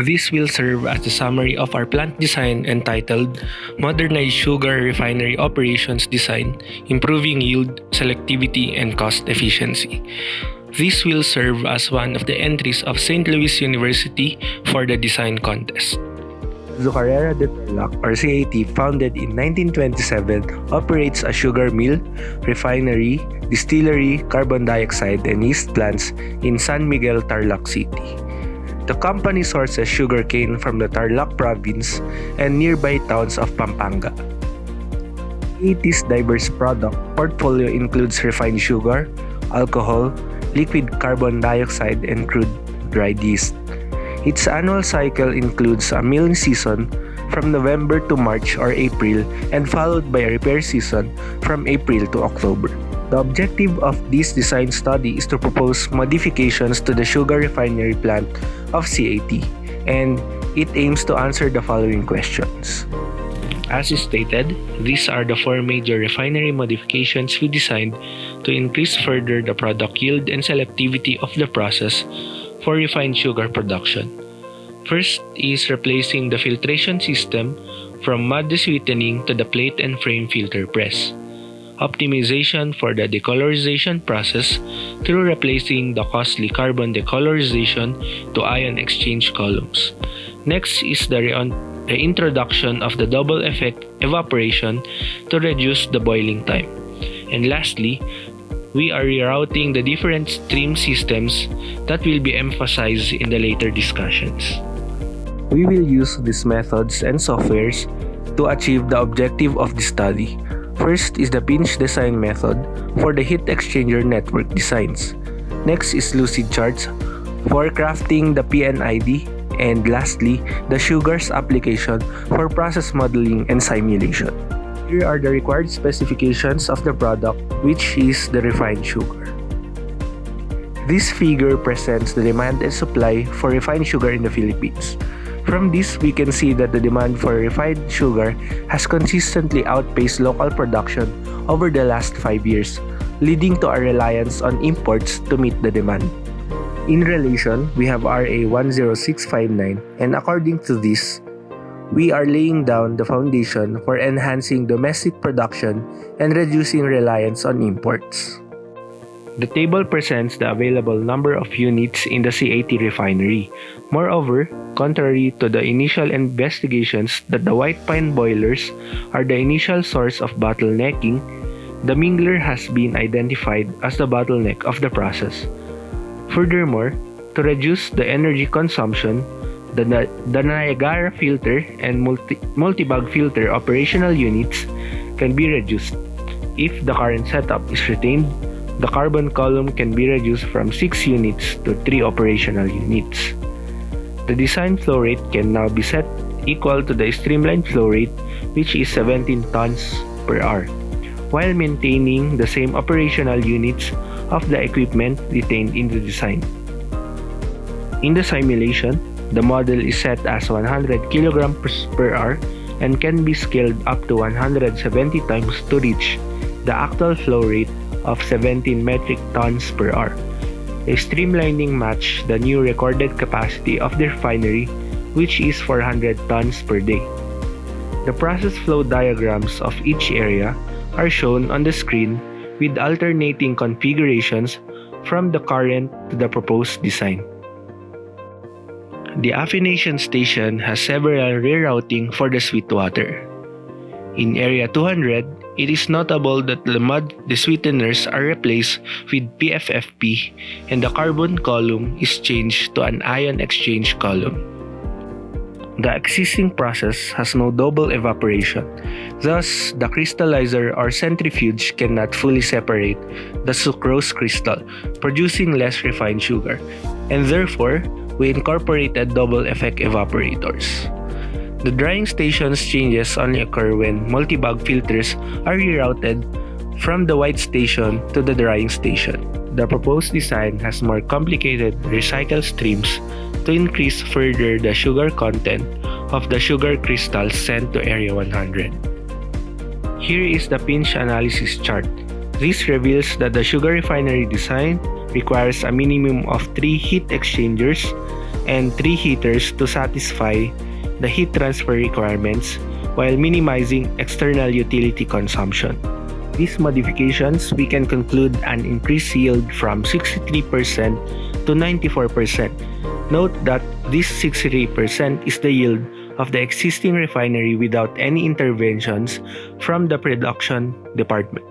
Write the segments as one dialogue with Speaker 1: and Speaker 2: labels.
Speaker 1: This will serve as the summary of our plant design entitled Modernized Sugar Refinery Operations Design, Improving Yield, Selectivity, and Cost Efficiency. This will serve as one of the entries of St. Louis University for the design contest. Azucarera de Tarlac, or CAT, founded in 1927, operates a sugar mill, refinery, distillery, carbon dioxide, and yeast plants in San Miguel, Tarlac City. The company sources sugarcane from the Tarlac province and nearby towns of Pampanga. CAT's diverse product portfolio includes refined sugar, alcohol, liquid carbon dioxide, and crude dried yeast. Its annual cycle includes a milling season from November to March or April and followed by a repair season from April to October. The objective of this design study is to propose modifications to the sugar refinery plant of CAT, and it aims to answer the following questions. As is stated, these are the four major refinery modifications we designed to increase further the product yield and selectivity of the process for refined sugar production. First is replacing the filtration system from mud desweetening to the plate and frame filter press. Optimization for the decolorization process through replacing the costly carbon decolorization to ion exchange columns. Next is the reintroduction of the double effect evaporation to reduce the boiling time. And lastly, we are rerouting the different stream systems that will be emphasized in the later discussions. We will use these methods and softwares to achieve the objective of the study. First is the pinch design method for the heat exchanger network designs. Next is lucid charts for crafting the PNID. And lastly, the sugars application for process modeling and simulation. Here are the required specifications of the product, which is the refined sugar. This figure presents the demand and supply for refined sugar in the Philippines. From this, we can see that the demand for refined sugar has consistently outpaced local production over the last 5 years, leading to a reliance on imports to meet the demand. In relation, we have RA 10659, and according to this, we are laying down the foundation for enhancing domestic production and reducing reliance on imports. The table presents the available number of units in the CAT refinery. Moreover, contrary to the initial investigations that the white pine boilers are the initial source of bottlenecking, the mingler has been identified as the bottleneck of the process. Furthermore, to reduce the energy consumption, the Niagara filter and multi-bag filter operational units can be reduced. If the current setup is retained, the carbon column can be reduced from 6 units to 3 operational units. The design flow rate can now be set equal to the streamlined flow rate, which is 17 tons per hour, while maintaining the same operational units of the equipment retained in the design. In the simulation, the model is set as 100 kg per hour and can be scaled up to 170 times to reach the actual flow rate of 17 metric tons per hour. A streamlining match the new recorded capacity of the refinery, which is 400 tons per day. The process flow diagrams of each area are shown on the screen with alternating configurations from the current to the proposed design. The affination station has several rerouting for the sweet water. In Area 200, it is notable that the mud desweeteners are replaced with PFFP and the carbon column is changed to an ion exchange column. The existing process has no double evaporation, thus the crystallizer or centrifuge cannot fully separate the sucrose crystal, producing less refined sugar, and therefore, we incorporated double effect evaporators. The drying station's changes only occur when multi-bag filters are rerouted from the white station to the drying station. The proposed design has more complicated recycle streams to increase further the sugar content of the sugar crystals sent to Area 100. Here is the pinch analysis chart. This reveals that the sugar refinery design requires a minimum of 3 heat exchangers and 3 heaters to satisfy the heat transfer requirements while minimizing external utility consumption. These modifications, we can conclude an increased yield from 63% to 94%. Note that this 63% is the yield of the existing refinery without any interventions from the production department.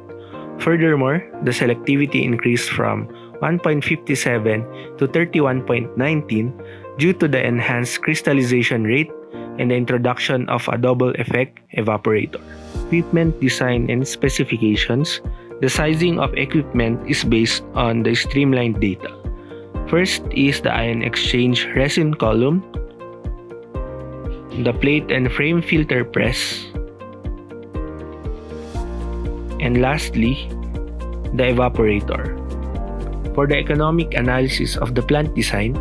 Speaker 1: Furthermore, the selectivity increased from 1.57 to 31.19 due to the enhanced crystallization rate and the introduction of a double effect evaporator. Equipment design and specifications. The sizing of equipment is based on the streamlined data. First is the ion exchange resin column, the plate and frame filter press, and lastly, the evaporator. For the economic analysis of the plant design,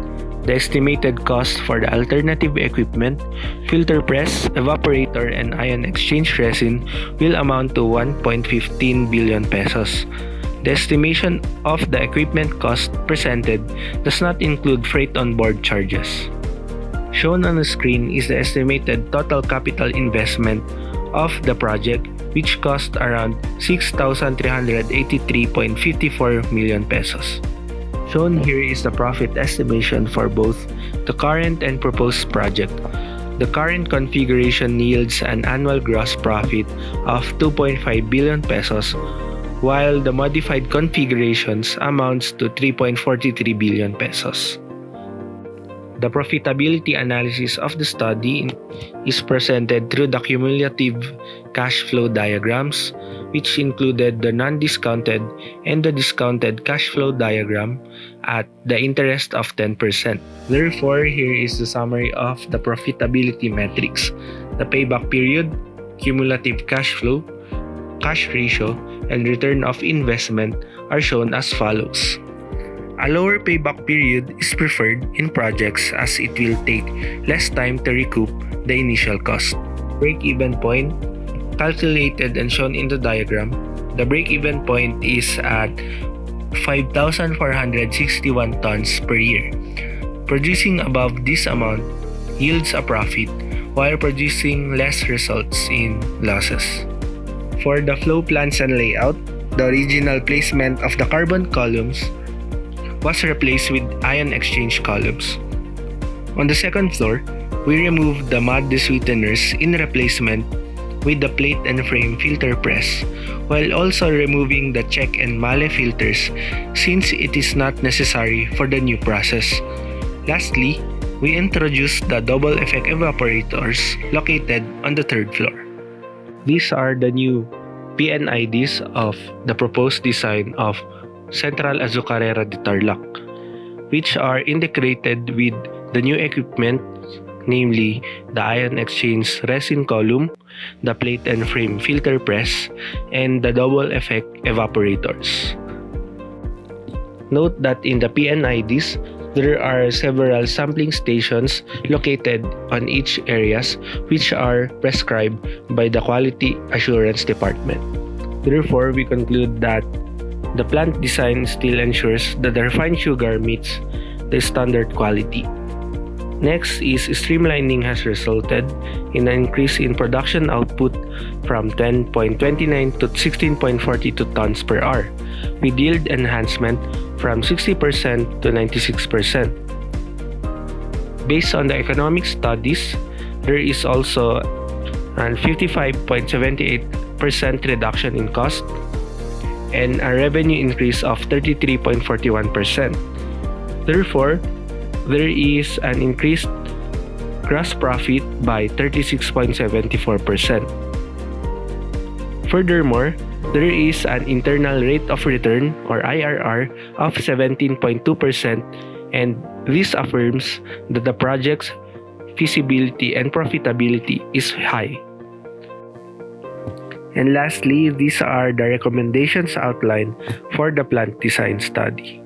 Speaker 1: the estimated cost for the alternative equipment, filter press, evaporator, and ion exchange resin will amount to 1.15 billion pesos. The estimation of the equipment cost presented does not include freight on board charges. Shown on the screen is the estimated total capital investment of the project, which cost around 6,383.54 million pesos. Shown here is the profit estimation for both the current and proposed project. The current configuration yields an annual gross profit of 2.5 billion pesos, while the modified configurations amounts to 3.43 billion pesos. The profitability analysis of the study is presented through the cumulative cash flow diagrams, which included the non-discounted and the discounted cash flow diagram at the interest of 10%. Therefore, here is the summary of the profitability metrics. The payback period, cumulative cash flow, cash ratio, and return of investment are shown as follows. A lower payback period is preferred in projects as it will take less time to recoup the initial cost. Break-even point, calculated and shown in the diagram. The break-even point is at 5,461 tons per year. Producing above this amount yields a profit, while producing less results in losses. For the flow plans and layout, the original placement of the carbon columns was replaced with ion exchange columns. On the second floor, we removed the mud sweeteners in replacement with the plate and frame filter press, while also removing the check and male filters since it is not necessary for the new process. Lastly, we introduced the double effect evaporators located on the third floor. These are the new PNIDs of the proposed design of Central Azucarera de Tarlac, which are integrated with the new equipment, namely the ion exchange resin column, the plate and frame filter press, and the double effect evaporators. Note that in the PNIDs, there are several sampling stations located on each areas which are prescribed by the Quality Assurance Department. Therefore, we conclude that the plant design still ensures that the refined sugar meets the standard quality. Next is streamlining has resulted in an increase in production output from 10.29 to 16.42 tons per hour, with yield enhancement from 60% to 96%. Based on the economic studies, there is also a 55.78% reduction in cost and a revenue increase of 33.41%. Therefore, there is an increased gross profit by 36.74%. Furthermore, there is an internal rate of return or IRR of 17.2%, and this affirms that the project's feasibility and profitability is high. And lastly, these are the recommendations outlined for the plant design study.